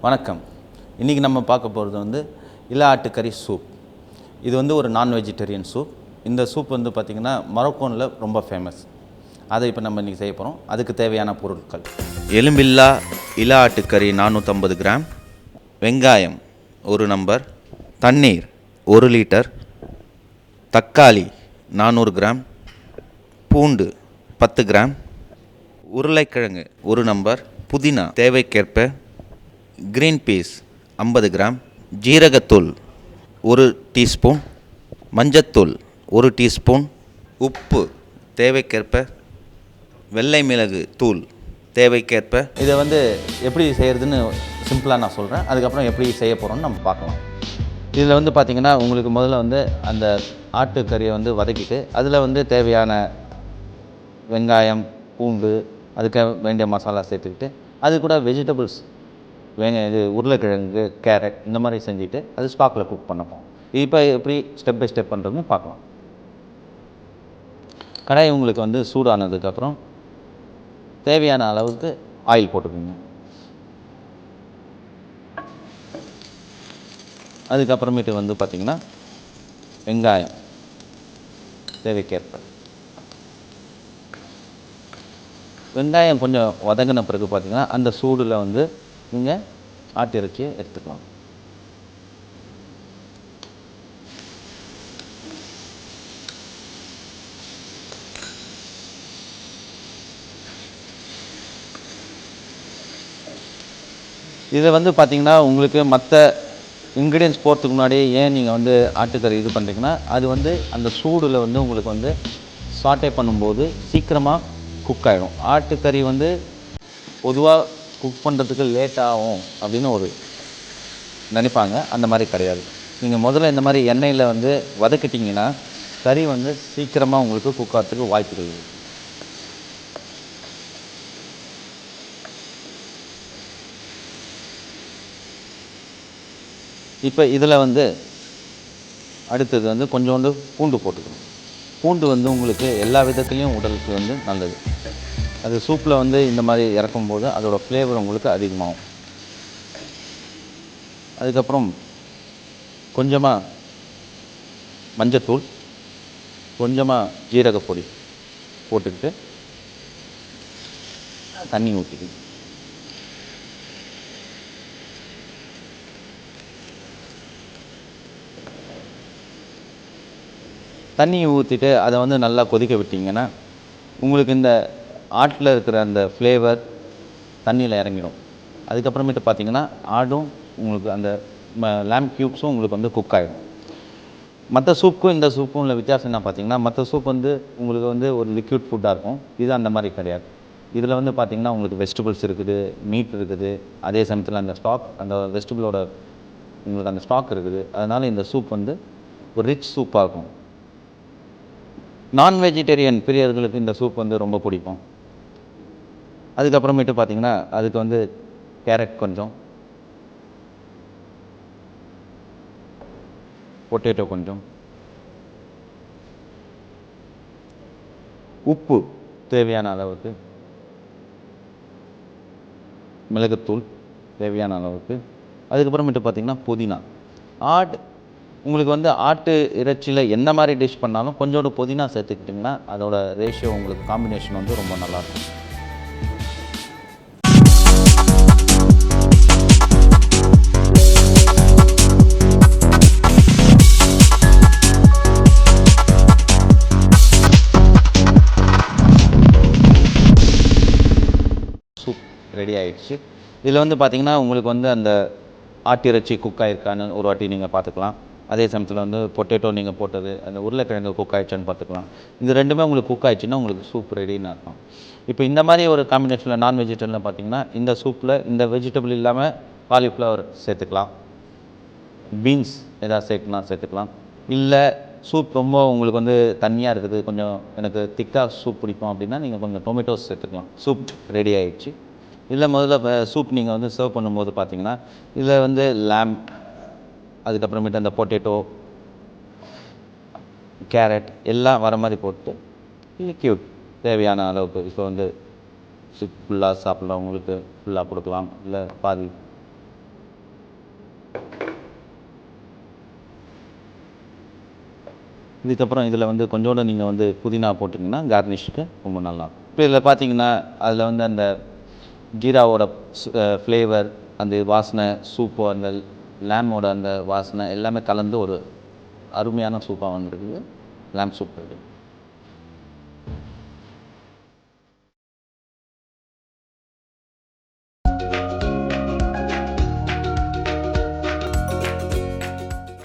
வணக்கம். இன்றைக்கி நம்ம பார்க்க போகிறது வந்து இளா ஆட்டுக்கறி சூப். இது வந்து ஒரு நான் வெஜிடேரியன் சூப். இந்த சூப் வந்து பார்த்திங்கன்னா மொரோக்கோனில் ரொம்ப ஃபேமஸ். அதை இப்போ நம்ம இன்றைக்கி செய்ய போகிறோம். அதுக்கு தேவையான பொருட்கள்: எலும்பில்லா இளா ஆட்டுக்கறி 450 கிராம், வெங்காயம் 1 நம்பர், தண்ணீர் 1 லிட்டர், தக்காளி 400 கிராம், பூண்டு 10 கிராம், உருளைக்கிழங்கு 1 நம்பர், புதினா தேவைக்கேற்ப, கிரீன் பீஸ் 50 கிராம், ஜீரகத்தூள் 1 டீஸ்பூன், மஞ்சத்தூள் 1 டீஸ்பூன், உப்பு தேவைக்கேற்ப, வெள்ளை மிளகு தூள் தேவைக்கேற்ப. இதை வந்து எப்படி செய்கிறதுன்னு சிம்பிளாக நான் சொல்கிறேன். அதுக்கப்புறம் எப்படி செய்ய போகிறோன்னு நம்ம பார்க்கலாம். இதில் வந்து பார்த்திங்கன்னா உங்களுக்கு முதல்ல வந்து அந்த ஆட்டுக்கறியை வந்து வதக்கிட்டு அதில் வந்து தேவையான வெங்காயம், பூண்டு, அதுக்கு வேண்டிய மசாலா சேர்த்துக்கிட்டு அது கூட வெஜிடபிள்ஸ் இது உருளைக்கிழங்கு, கேரட் இந்த மாதிரி செஞ்சுட்டு அது ஸ்டாக்கில் குக் பண்ணப்போம். இப்போ எப்படி ஸ்டெப் பை ஸ்டெப் பண்ணுறதுன்னு பார்க்கலாம். கடாய் உங்களுக்கு வந்து சூடானதுக்கப்புறம் தேவையான அளவுக்கு ஆயில் போட்டுக்கோங்க. அதுக்கப்புறமேட்டு வந்து பார்த்திங்கன்னா வெங்காயம் தேவைக்கேற்ப. வெங்காயம் கொஞ்சம் வதங்கின பிறகு பார்த்திங்கன்னா அந்த சூடில் வந்து நீங்கள் ஆட்டு இறைச்சியை எடுத்துக்கலாம். இதை வந்து பார்த்திங்கன்னா உங்களுக்கு மற்ற இன்க்ரீடியன்ஸ் போகிறதுக்கு முன்னாடி ஏன் நீங்கள் வந்து ஆட்டுக்கறி இது பண்ணுறீங்கன்னா அது வந்து அந்த சூடில் வந்து உங்களுக்கு வந்து சாட்டே பண்ணும்போது சீக்கிரமாக குக் ஆகிடும். ஆட்டுக்கறி வந்து பொதுவாக குக் பண்ணுறதுக்கு லேட் ஆகும் அப்படின்னு ஒரு நினைப்பாங்க. அந்த மாதிரி கிடையாது. நீங்கள் முதல்ல இந்த மாதிரி எண்ணெயில் வந்து வதக்கிட்டிங்கன்னா கறி வந்து சீக்கிரமாக உங்களுக்கு குக் ஆகிறதுக்கு வாய்ப்புகள் இருக்குது. இப்போ இதில் வந்து அடுத்தது வந்து கொஞ்சோண்டு பூண்டு போட்டுக்கணும். பூண்டு வந்து உங்களுக்கு எல்லா விதத்துலேயும் உடலுக்கு வந்து நல்லது. அது சூப்பில் வந்து இந்த மாதிரி இறக்கும்போது அதோடய ஃப்ளேவர் உங்களுக்கு அதிகமாகும். அதுக்கப்புறம் கொஞ்சமாக மஞ்சத்தூள், கொஞ்சமாக ஜீரகப்பொடி போட்டுக்கிட்டு தண்ணி ஊற்றிக்கணும். தண்ணியை ஊற்றிட்டு அதை வந்து நல்லா கொதிக்க விட்டிங்கன்னா உங்களுக்கு இந்த ஆட்டில் இருக்கிற அந்த ஃப்ளேவர் தண்ணியில் இறங்கிடும். அதுக்கப்புறமேட்டு பார்த்திங்கன்னா ஆடும் உங்களுக்கு அந்த லேம்ப் க்யூப்ஸும் உங்களுக்கு வந்து குக் ஆகிடும். மற்ற சூப்புக்கும் இந்த சூப்பும் உள்ள வித்தியாசம் என்ன பார்த்திங்கன்னா மற்ற சூப் வந்து உங்களுக்கு வந்து ஒரு லிக்விட் ஃபுட்டாக இருக்கும். இது அந்த மாதிரி கிடையாது. இதில் வந்து பார்த்திங்கன்னா உங்களுக்கு வெஜிடபிள்ஸ் இருக்குது, மீட் இருக்குது, அதே சமயத்தில் அந்த ஸ்டாக் அந்த வெஜிடபிளோட உங்களுக்கு அந்த ஸ்டாக் இருக்குது. அதனால் இந்த சூப் வந்து ஒரு ரிச் சூப்பாக இருக்கும். நான் வெஜிடேரியன் பிரியர்களுக்கு இந்த சூப் வந்து ரொம்ப பிடிக்கும். அதுக்கப்புறமேட்டு பார்த்திங்கன்னா அதுக்கு வந்து கேரட் கொஞ்சம், பொட்டேட்டோ கொஞ்சம், உப்பு தேவையான அளவுக்கு, மிளகுத்தூள் தேவையான அளவுக்கு, அதுக்கப்புறமேட்டு பார்த்திங்கன்னா புதினா. உங்களுக்கு வந்து ஆட்டு இறைச்சியில் எந்த மாதிரி டிஷ் பண்ணாலும் கொஞ்சோண்டு புதினா சேர்த்துக்கிட்டிங்கன்னா அதோட ரேஷியோ உங்களுக்கு காம்பினேஷன் வந்து ரொம்ப நல்லாயிருக்கும். சூப் ரெடி ஆகிடுச்சு. இதில் வந்து பார்த்திங்கன்னா உங்களுக்கு வந்து அந்த ஆட்டு இறைச்சி குக் ஆகிருக்கான்னு ஒரு வாட்டி நீங்கள் பார்த்துக்கலாம். அதே சமயத்தில் வந்து பொட்டேட்டோ நீங்கள் போட்டது அந்த உருளைக்கிழங்கு குக் ஆகிடுச்சான்னு பார்த்துக்கலாம். இது ரெண்டுமே உங்களுக்கு குக் ஆகிடுச்சுன்னா உங்களுக்கு சூப் ரெடின்னு அர்த்தம். இப்போ இந்த மாதிரி ஒரு காம்பினேஷனில் நான் வெஜிடேரியனில் பார்த்திங்கன்னா இந்த சூப்பில் இந்த வெஜிடபிள் இல்லாமல் காலிஃப்ளவர் சேர்த்துக்கலாம், பீன்ஸ் எதாவது சேர்த்துக்கலாம். இல்லை சூப் ரொம்ப உங்களுக்கு வந்து தண்ணியாக இருக்குது, கொஞ்சம் எனக்கு திக்காக சூப் பிடிக்கும் அப்படின்னா நீங்கள் கொஞ்சம் டொமேட்டோஸ் சேர்த்துக்கலாம். சூப் ரெடி ஆகிடுச்சு. இதில் முதல்ல சூப் நீங்கள் வந்து சர்வ் பண்ணும்போது பார்த்தீங்கன்னா இதில் வந்து லேம்ப், அதுக்கப்புறமேட்டு அந்த பொட்டேட்டோ, கேரட் எல்லாம் வர மாதிரி போட்டு லிக்யூட் தேவையான அளவுக்கு. இப்போ வந்து சூப் ஃபுல்லாக சாப்பிட்லாம், உங்களுக்கு ஃபுல்லாக கொடுக்கலாம், இல்லை பாதி இதுக்கப்புறம் இதில் வந்து கொஞ்சோண்டு நீங்கள் வந்து புதினா போட்டிங்கன்னா கார்னிஷ்க்கு ரொம்ப நல்லாயிருக்கும். இப்போ இதில் பார்த்தீங்கன்னா அதில் வந்து அந்த ஜீராவோட ஃப்ளேவர், அந்த வாசனை, சூப்பு அந்த லேமோட அந்த வாசனை எல்லாமே கலந்து ஒரு அருமையான சூப்பாக வந்துருக்குது லேம் சூப்.